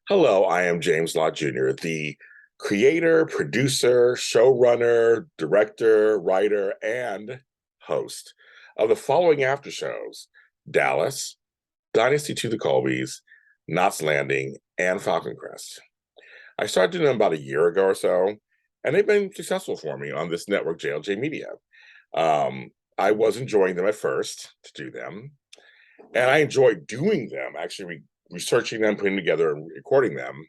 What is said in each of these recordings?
Hello, I am James Lott Jr., the creator, producer, showrunner, director, writer, and host of the following Aftershows: Dallas, DynastyII The Colbys, KnotsLanding, and Falcon Crest. I started doing them about a year ago or so, and they've been successful for me on this network, JLJ Media. I was enjoying them at first to do them, and I enjoyed doing them, actually researching them, putting together, and recording them.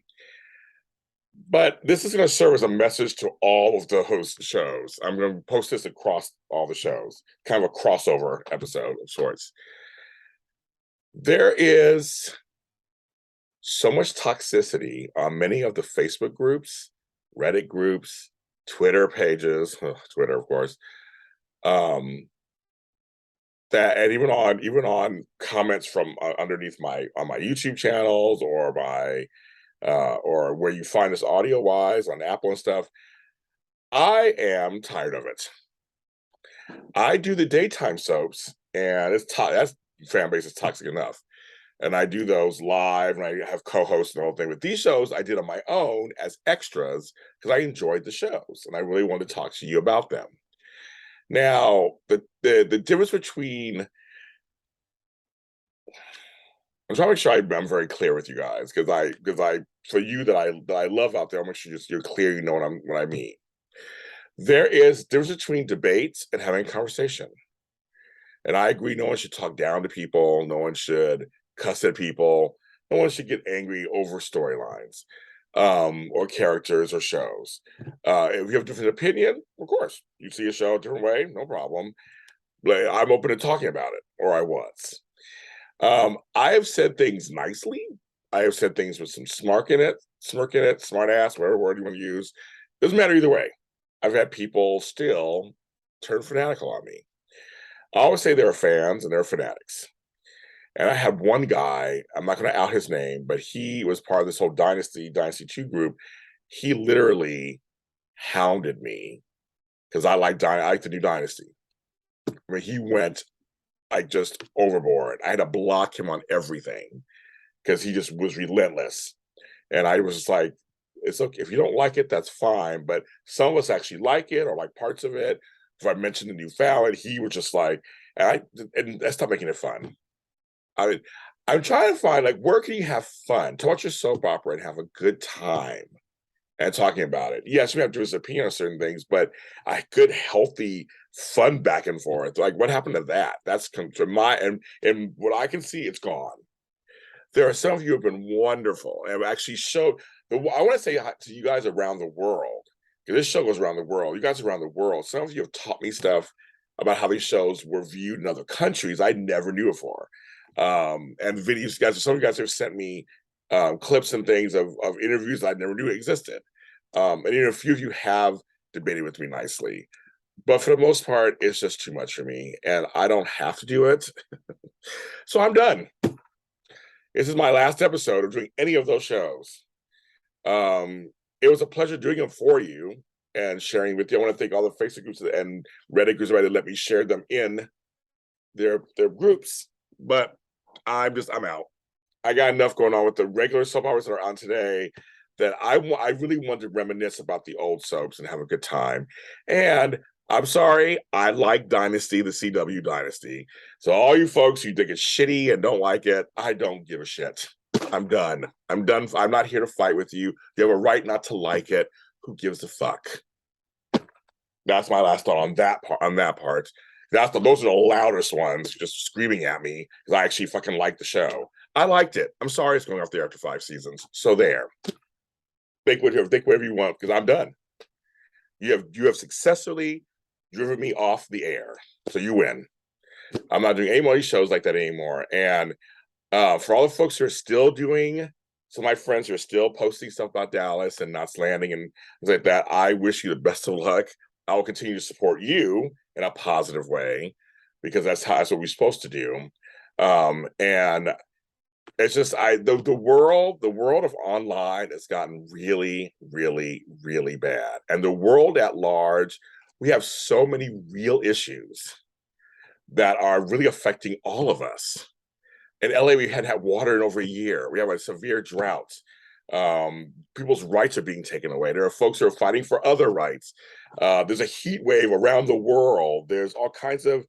But this is going to serve as a message to all of those shows. I'm going to post this across all the shows, kind of a crossover episode of sorts. There is so much toxicity on many of the Facebook groups, Reddit groups, Twitter pages, Twitter, of course, that, and even on comments from underneath on my YouTube channels or where you find this audio wise on Apple and stuff. I am tired of it. I do the daytime soaps, and that's Fanbase is toxic enough, and I do those live, and I have co-hosts and the whole thing. But these shows I did on my own as extras because I enjoyed the shows, and I really wanted to talk to you about them. Now, the difference between I'm trying to make sure I'm very clear with you guys because I for you that I love out there, I'll make sure you're clear. You know what I mean. There is difference between debates and having a conversation. And I agree, no one should talk down to people, no one should cuss at people, no one should get angry over storylines or characters or shows. If you have a different opinion, of course, you see a show a different way, no problem. But I'm open to talking about it, or I was. I have said things nicely. I have said things with some smart in it, smart ass, whatever word you want to use. Doesn't matter either way. I've had people still turn fanatical on me. I always say there are fans and there are fanatics. And I had one guy, I'm not going to out his name, but he was part of this whole DynastyII group. He literally hounded me because I like the new Dynasty. I mean, he went like just overboard. I had to block him on everything because he just was relentless. And I was just like, it's okay. If you don't like it, that's fine. But some of us actually like it or like parts of it. If I mentioned the new Fallon, he was just like, and that's not making it fun. I mean, I'm trying to find like where can you have fun? Talk your soap opera and have a good time and talking about it. Yes, we have to do his opinion on certain things, but a good, healthy, fun back and forth. Like what happened to that? That's come to my and what I can see, it's gone. There are some of you who have been wonderful and have actually showed I want to say to you guys around the world, because this show goes around the world. You guys around the world, some of you have taught me stuff about how these shows were viewed in other countries I never knew before. And videos, guys, some of you guys have sent me clips and things of interviews I never knew existed. And a few of you have debated with me nicely. But for the most part, it's just too much for me. And I don't have to do it. So I'm done. This is my last episode of doing any of those shows. It was a pleasure doing them for you and sharing with you. I want to thank all the Facebook groups and Reddit groups that let me share them in their groups. But I'm out. I got enough going on with the regular soap operas that are on today that I really want to reminisce about the old soaps and have a good time. And I'm sorry, I like Dynasty, the CW Dynasty. So all you folks who think it's shitty and don't like it, I don't give a shit. I'm done. I'm done. I'm not here to fight with you. You have a right not to like it. Who gives a fuck? That's my last thought on that part. Those are the loudest ones, just screaming at me because I actually fucking like the show. I liked it. I'm sorry it's going off there after 5 seasons. So there. Think whatever you want because I'm done. You have successfully driven me off the air, so you win. I'm not doing any more of these shows like that anymore. And for all the folks who are still doing, some of my friends who are still posting stuff about Dallas and KnotsLanding and things like that, I wish you the best of luck. I will continue to support you in a positive way because that's what we're supposed to do. And it's just the world of online has gotten really, really, really bad. And the world at large, we have so many real issues that are really affecting all of us. In LA, we hadn't had water in over a year. We have a severe drought. People's rights are being taken away. There are folks who are fighting for other rights. There's a heat wave around the world. There's all kinds of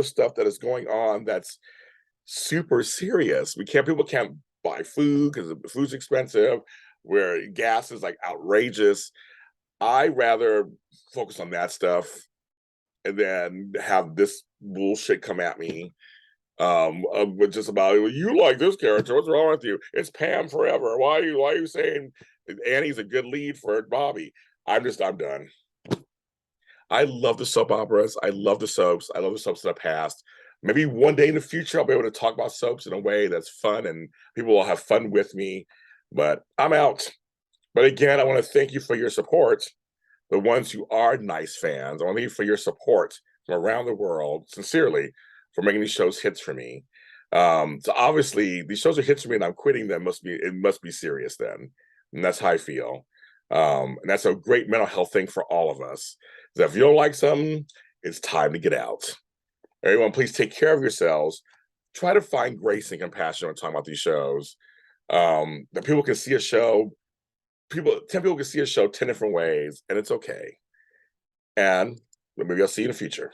stuff that is going on that's super serious. People can't buy food because the food's expensive, where gas is like outrageous. I rather focus on that stuff and then have this bullshit come at me with just about, you like this character, what's wrong with you? It's Pam forever. Why are you saying Annie's a good lead for Bobby? I'm done. I love the soap operas. I love the soaps. I love the soaps of the past. Maybe one day in the future I'll be able to talk about soaps in a way that's fun and people will have fun with me. But I'm out. But again, I want to thank you for your support. The ones who are nice fans, I want to thank you for your support from around the world, sincerely, for making these shows hits for me. So obviously, these shows are hits for me, and I'm quitting them. It must be serious then, and that's how I feel. And that's a great mental health thing for all of us. So if you don't like something, it's time to get out. Everyone, please take care of yourselves. Try to find grace and compassion when talking about these shows. That people can see a show. 10 people can see a show 10 different ways, and it's okay. And maybe I'll see you in the future.